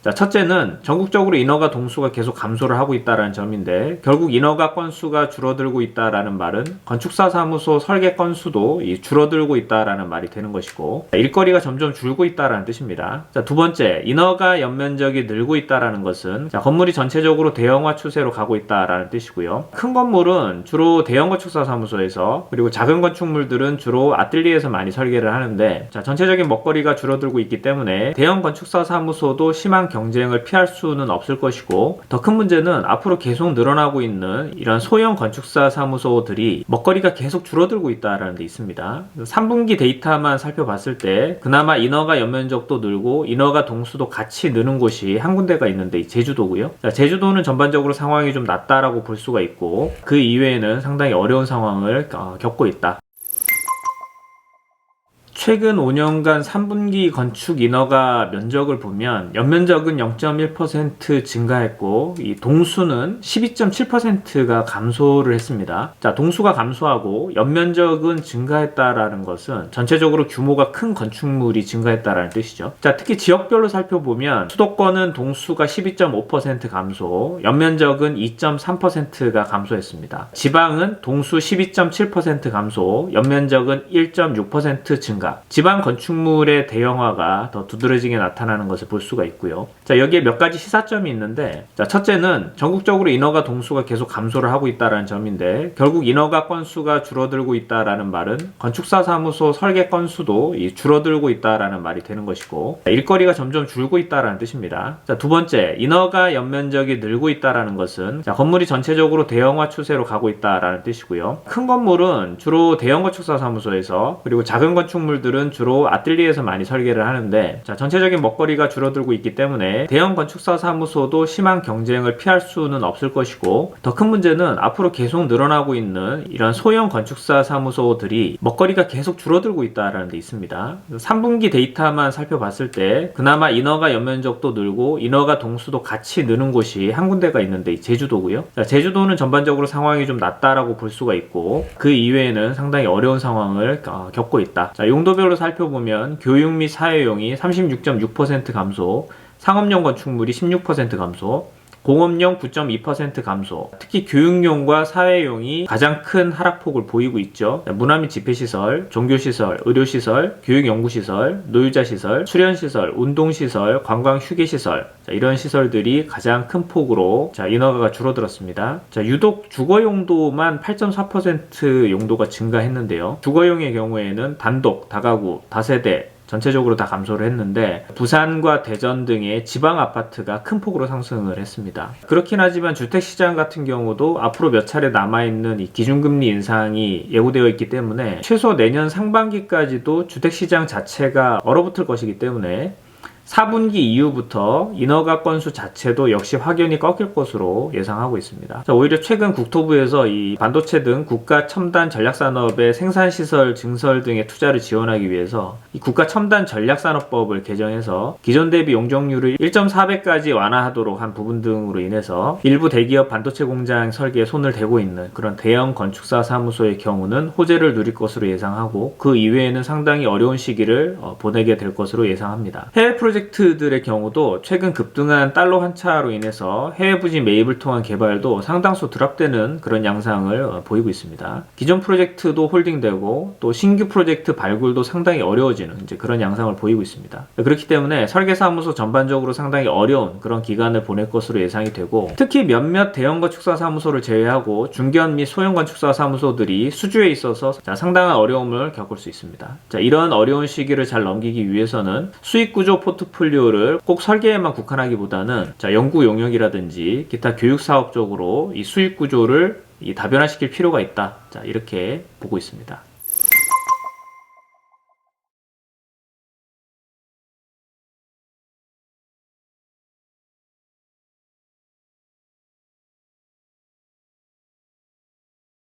자, 첫째는 전국적으로 인허가 동수가 계속 감소를 하고 있다는 점인데, 결국 인허가 건수가 줄어들고 있다라는 말은 건축사 사무소 설계 건수도 줄어들고 있다라는 말이 되는 것이고, 일거리가 점점 줄고 있다라는 뜻입니다. 자, 두 번째, 인허가 연면적이 늘고 있다라는 것은 건물이 전체적으로 대형화 추세로 가고 있다라는 뜻이고요. 큰 건물은 주로 대형 건축사 사무소에서, 그리고 작은 건축물들은 주로 아뜰리에에서 많이 설계를 하는데, 전체적인 먹거리가 줄어들고 있기 때문에 대형 건축사 사무소도 심한 경쟁을 피할 수는 없을 것이고, 더 큰 문제는 앞으로 계속 늘어나고 있는 이런 소형 건축사 사무소들이 먹거리가 계속 줄어들고 있다는 데 있습니다. 3분기 데이터만 살펴봤을 때 그나마 인허가 연면적도 늘고 인허가 동수도 같이 느는 곳이 한 군데가 있는데 제주도고요. 제주도는 전반적으로 상황이 좀 낫다라고 볼 수가 있고, 그 이외에는 상당히 어려운 상황을 겪고 있다. 최근 5년간 3분기 건축 인허가 면적을 보면 연면적은 0.1% 증가했고, 이 동수는 12.7%가 감소를 했습니다. 자, 동수가 감소하고 연면적은 증가했다라는 것은 전체적으로 규모가 큰 건축물이 증가했다라는 뜻이죠. 자, 특히 지역별로 살펴보면 수도권은 동수가 12.5% 감소, 연면적은 2.3%가 감소했습니다. 지방은 동수 12.7% 감소, 연면적은 1.6% 증가. 지방 건축물의 대형화가 더 두드러지게 나타나는 것을 볼 수가 있고요. 자, 여기에 몇 가지 시사점이 있는데, 자, 첫째는 전국적으로 인허가 동수가 계속 감소를 하고 있다는 점인데, 결국 인허가 건수가 줄어들고 있다라는 말은 건축사 사무소 설계 건수도 줄어들고 있다라는 말이 되는 것이고, 일거리가 점점 줄고 있다라는 뜻입니다. 자, 두 번째, 인허가 연면적이 늘고 있다라는 것은 건물이 전체적으로 대형화 추세로 가고 있다라는 뜻이고요. 큰 건물은 주로 대형 건축사 사무소에서, 그리고 작은 건축물들은 주로 아뜰리에에서 많이 설계를 하는데, 전체적인 먹거리가 줄어들고 있기 때문에 대형 건축사 사무소도 심한 경쟁을 피할 수는 없을 것이고, 더 큰 문제는 앞으로 계속 늘어나고 있는 이런 소형 건축사 사무소들이 먹거리가 계속 줄어들고 있다는 데 있습니다. 3분기 데이터만 살펴봤을 때 그나마 인허가 연면적도 늘고 인허가 동수도 같이 느는 곳이 한 군데가 있는데 제주도고요. 제주도는 전반적으로 상황이 좀 낫다라고 볼 수가 있고, 그 이외에는 상당히 어려운 상황을 겪고 있다. 자, 용도별로 살펴보면 교육 및 사회용이 36.6% 감소, 상업용 건축물이 16% 감소, 공업용 9.2% 감소, 특히 교육용과 사회용이 가장 큰 하락폭을 보이고 있죠. 문화 및 집회시설, 종교시설, 의료시설, 교육연구시설, 노유자시설, 수련시설, 운동시설, 관광휴게시설, 이런 시설들이 가장 큰 폭으로 인허가가 줄어들었습니다. 유독 주거용도만 8.4% 용도가 증가했는데요. 주거용의 경우에는 단독, 다가구, 다세대, 전체적으로 다 감소를 했는데, 부산과 대전 등의 지방 아파트가 큰 폭으로 상승을 했습니다. 그렇긴 하지만 주택시장 같은 경우도 앞으로 몇 차례 남아있는 이 기준금리 인상이 예고되어 있기 때문에 최소 내년 상반기까지도 주택시장 자체가 얼어붙을 것이기 때문에 4분기 이후부터 인허가 건수 자체도 역시 확연히 꺾일 것으로 예상하고 있습니다. 자, 오히려 최근 국토부에서 이 반도체 등 국가 첨단 전략산업의 생산시설 증설 등의 투자를 지원하기 위해서 이 국가 첨단 전략산업법을 개정해서 기존 대비 용적률을 1.4배까지 완화하도록 한 부분 등으로 인해서 일부 대기업 반도체 공장 설계에 손을 대고 있는 그런 대형 건축사 사무소의 경우는 호재를 누릴 것으로 예상하고, 그 이외에는 상당히 어려운 시기를 보내게 될 것으로 예상합니다. 해외 프로젝트들의 경우도 최근 급등한 달러 환차로 인해서 해외 부지 매입을 통한 개발도 상당수 드랍되는 그런 양상을 보이고 있습니다. 기존 프로젝트도 홀딩되고 또 신규 프로젝트 발굴도 상당히 어려워지는 그런 양상을 보이고 있습니다. 그렇기 때문에 설계사무소 전반적으로 상당히 어려운 그런 기간을 보낼 것으로 예상이 되고, 특히 몇몇 대형 건축사 사무소를 제외하고 중견 및 소형 건축사 사무소들이 수주에 있어서 상당한 어려움을 겪을 수 있습니다. 이런 어려운 시기를 잘 넘기기 위해서는 수익구조 포트폴리오를 꼭 설계에만 국한하기보다는 연구 용역이라든지 기타 교육 사업 쪽으로 이 수익 구조를 다변화시킬 필요가 있다. 이렇게 보고 있습니다.